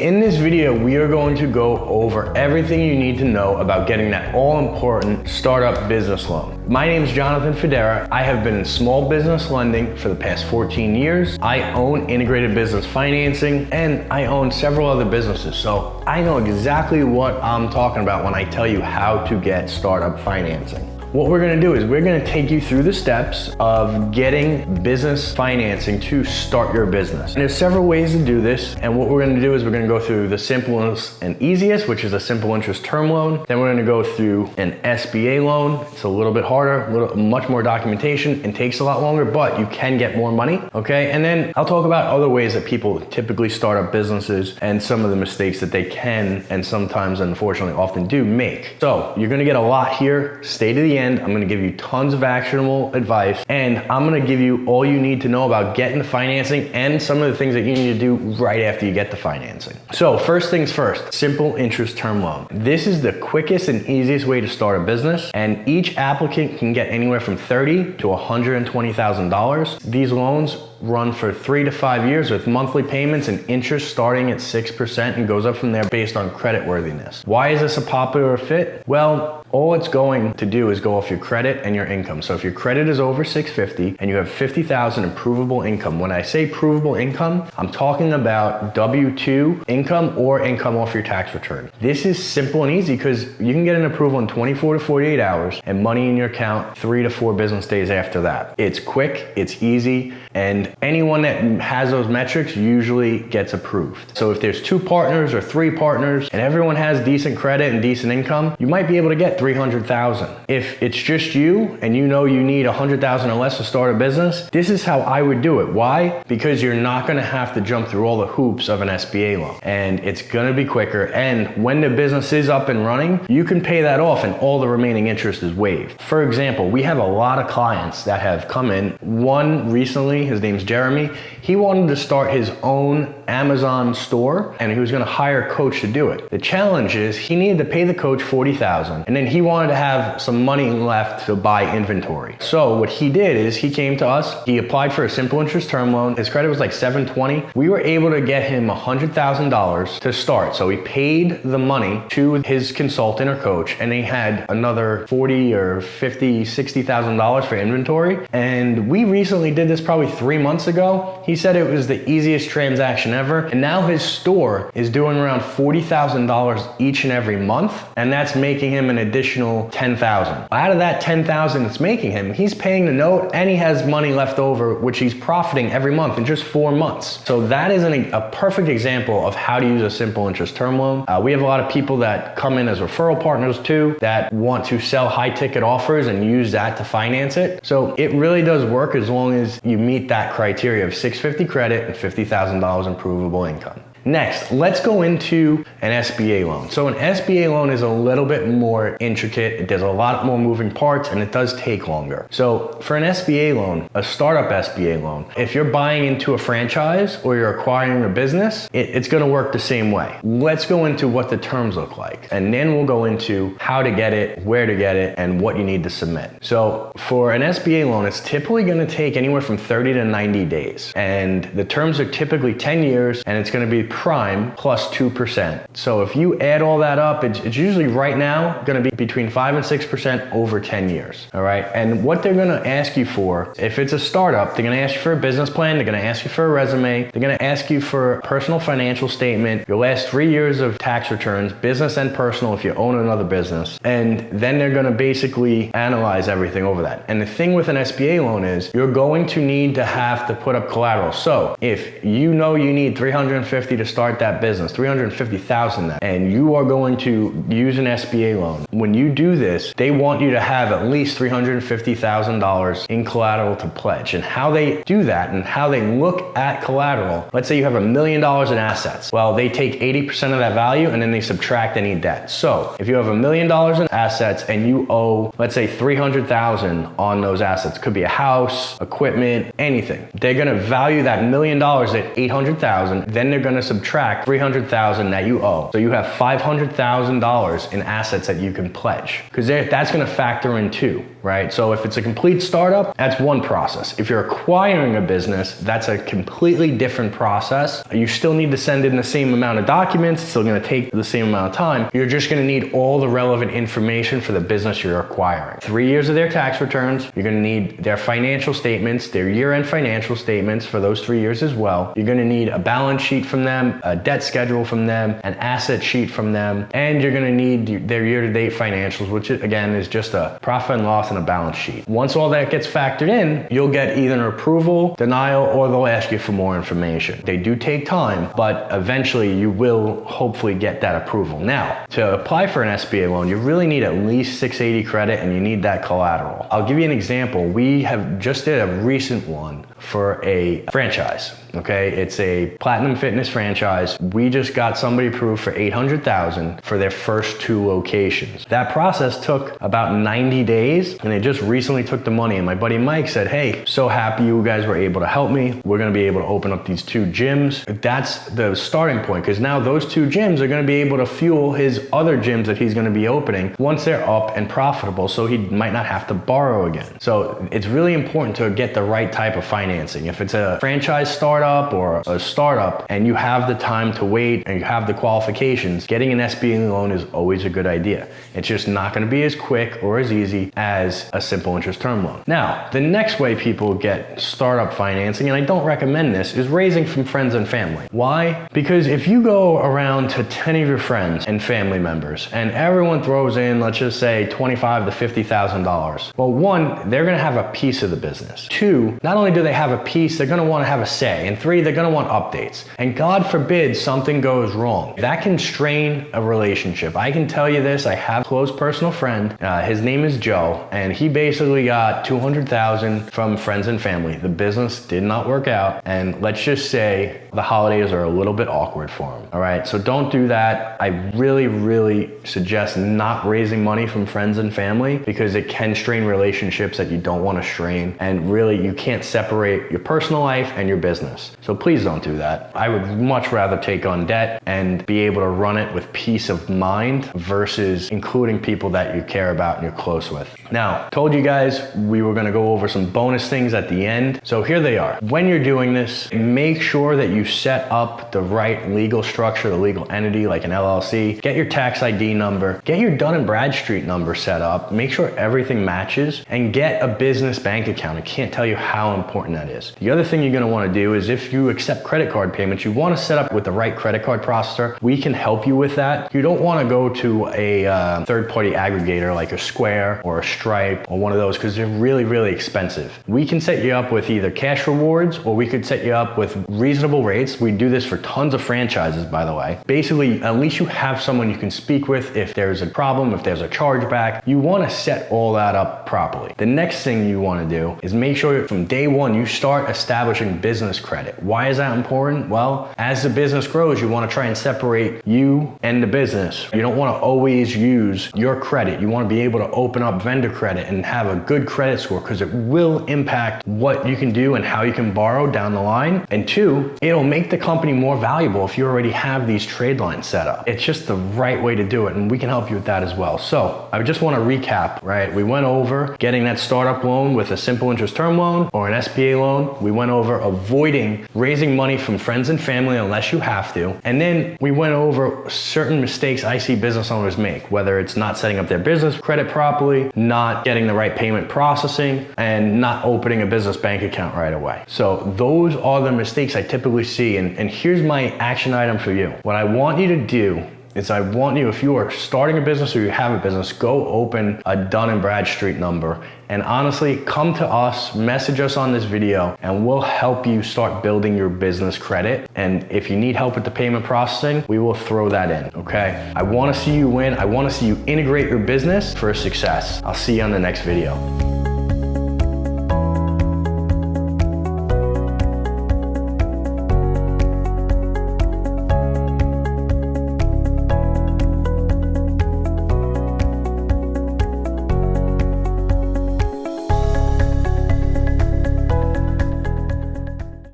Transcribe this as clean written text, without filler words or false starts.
In this video, we are going to go over everything you need to know about getting that all-important startup business loan. My name is Jonathan Federa. I have been in small business lending for the past 14 years. I own Integrated Business Financing, and I own several other businesses. So I know exactly what I'm talking about when I tell you how to get startup financing. What we're gonna do is we're gonna take you through the steps of getting business financing to start your business. And there's several ways to do this. And what we're gonna do is we're gonna go through the simplest and easiest, which is a simple interest term loan. Then we're gonna go through an SBA loan. It's a little bit harder, much more documentation, and takes a lot longer, but you can get more money, okay? And then I'll talk about other ways that people typically start up businesses and some of the mistakes that they can, and sometimes, unfortunately, often do make. So you're gonna get a lot here. Stay to the end. I'm gonna give you tons of actionable advice, and I'm gonna give you all you need to know about getting the financing and some of the things that you need to do right after you get the financing. So first things first, simple interest term loan. This is the quickest and easiest way to start a business, and each applicant can get anywhere from $30,000 to $120,000. These loans run for 3 to 5 years with monthly payments and interest starting at 6% and goes up from there based on credit worthiness. Why is this a popular fit? Well, all it's going to do is go off your credit and your income. So if your credit is over 650 and you have 50,000 in provable income, when I say provable income, I'm talking about W-2 income or income off your tax return. This is simple and easy because you can get an approval in 24 to 48 hours and money in your account 3 to 4 business days after that. It's quick, it's easy, and anyone that has those metrics usually gets approved. So if there's 2 partners or 3 partners and everyone has decent credit and decent income, you might be able to get 300,000. If it's just you and you know you need 100,000 or less to start a business, this is how I would do it. Why? Because you're not gonna have to jump through all the hoops of an SBA loan, and it's gonna be quicker. And when the business is up and running, you can pay that off and all the remaining interest is waived. For example, we have a lot of clients that have come in. One recently, his name's Jeremy. He wanted to start his own Amazon store and he was gonna hire a coach to do it. The challenge is he needed to pay the coach $40,000 and then he wanted to have some money left to buy inventory. So what he did is he came to us, he applied for a simple interest term loan. His credit was like 720. We were able to get him $100,000 to start. So he paid the money to his consultant or coach and he had another $40 or $50, $60,000 for inventory. And we recently did this probably 3 months ago. He said it was the easiest transaction ever. And now his store is doing around $40,000 each and every month. And that's making him an additional $10,000. Out of that $10,000 it's making him, he's paying the note and he has money left over, which he's profiting every month in just 4 months. So that is a perfect example of how to use a simple interest term loan. We have a lot of people that come in as referral partners too, that want to sell high ticket offers and use that to finance it. So it really does work as long as you meet that criteria of 650 credit and $50,000 in provable income. Next, let's go into an SBA loan. So an SBA loan is a little bit more intricate. There's a lot more moving parts and it does take longer. So for an SBA loan, a startup SBA loan, if you're buying into a franchise or you're acquiring a business, it's gonna work the same way. Let's go into what the terms look like. And then we'll go into how to get it, where to get it, and what you need to submit. So for an SBA loan, it's typically gonna take anywhere from 30 to 90 days. And the terms are typically 10 years and it's gonna be prime plus 2%. So if you add all that up, it's usually right now gonna be between 5 and 6% over 10 years, all right? And what they're gonna ask you for, if it's a startup, they're gonna ask you for a business plan, they're gonna ask you for a resume, they're gonna ask you for a personal financial statement, your last 3 years of tax returns, business and personal if you own another business, and then they're gonna basically analyze everything over that. And the thing with an SBA loan is you're going to need to have to put up collateral. So if you know you need $350 to start that business, $350,000, and you are going to use an SBA loan. When you do this, they want you to have at least $350,000 in collateral to pledge. And how they do that and how they look at collateral, let's say you have $1 million in assets. Well, they take 80% of that value and then they subtract any debt. So if you have $1 million in assets and you owe, let's say $300,000 on those assets, could be a house, equipment, anything. They're gonna value that $1 million at $800,000, then they're gonna subtract $300,000 that you owe. So you have $500,000 in assets that you can pledge, because that's gonna factor in too, right? So if it's a complete startup, that's one process. If you're acquiring a business, that's a completely different process. You still need to send in the same amount of documents, it's still gonna take the same amount of time. You're just gonna need all the relevant information for the business you're acquiring. 3 years of their tax returns, you're gonna need their financial statements, their year-end financial statements for those 3 years as well. You're gonna need a balance sheet from them, a debt schedule from them, an asset sheet from them, and you're gonna need their year-to-date financials, which again is just a profit and loss and a balance sheet. Once all that gets factored in, you'll get either an approval, denial, or they'll ask you for more information. They do take time, but eventually you will hopefully get that approval. Now, to apply for an SBA loan, you really need at least 680 credit and you need that collateral. I'll give you an example. We have just did a recent one for a franchise. Okay, it's a Platinum Fitness franchise. We just got somebody approved for $800,000 for their first 2 locations. That process took about 90 days and they just recently took the money. And my buddy Mike said, hey, so happy you guys were able to help me. We're gonna be able to open up these 2 gyms. That's the starting point, because now those 2 gyms are gonna be able to fuel his other gyms that he's gonna be opening once they're up and profitable, so he might not have to borrow again. So it's really important to get the right type of financing. If it's a franchise startup or a startup and you have the time to wait and you have the qualifications, getting an SBA loan is always a good idea. It's just not gonna be as quick or as easy as a simple interest term loan. Now, the next way people get startup financing, and I don't recommend this, is raising from friends and family. Why? Because if you go around to 10 of your friends and family members and everyone throws in, let's just say $25,000 to $50,000. Well, 1, they're gonna have a piece of the business. 2, not only do they have a piece, they're gonna wanna have a say. And 3, they're gonna want updates. And God forbid something goes wrong. That can strain a relationship. I can tell you this, I have a close personal friend, his name is Joe, and he basically got $200,000 from friends and family. The business did not work out, and let's just say the holidays are a little bit awkward for him. All right, so don't do that. I really suggest not raising money from friends and family, because it can strain relationships that you don't want to strain, and really you can't separate your personal life and your business. So please don't do that. I would much rather take on debt and be able to run it with peace of mind versus including people that you care about and you're close with. Now, told you guys we were gonna go over some bonus things at the end. So here they are. When you're doing this, make sure that you set up the right legal structure, the legal entity like an LLC. Get your tax ID number, get your Dun & Bradstreet number set up, make sure everything matches, and get a business bank account. I can't tell you how important that is. The other thing you're gonna wanna do is, if you accept credit card payments, you wanna set up with the right credit card processor. We can help you with that. You don't wanna go to a third-party aggregator like a Square or a Stripe or one of those, because they're really expensive. We can set you up with either cash rewards, or we could set you up with reasonable rates. We do this for tons of franchises, by the way. Basically, at least you have someone you can speak with if there's a problem, if there's a chargeback. You wanna set all that up properly. The next thing you wanna do is make sure from day one you start establishing business credit. Why is that important? Well, as the business grows, you wanna try and separate you and the business. You don't wanna always use your credit. You wanna be able to open up vendor credit and have a good credit score, because it will impact what you can do and how you can borrow down the line. And 2, it'll make the company more valuable if you already have these trade lines set up. It's just the right way to do it, and we can help you with that as well. So I just wanna recap, right? We went over getting that startup loan with a simple interest term loan or an SBA loan. We went over avoiding raising money from friends and family unless you have to. And then we went over certain mistakes I see business owners make, whether it's not setting up their business credit properly, not getting the right payment processing, and not opening a business bank account right away. So those are the mistakes I typically see. And here's my action item for you. What I want you to do is, I want you, if you are starting a business or you have a business, go open a Dun & Bradstreet number, and honestly, come to us, message us on this video, and we'll help you start building your business credit. And if you need help with the payment processing, we will throw that in, okay? I wanna see you win. I wanna see you integrate your business for success. I'll see you on the next video.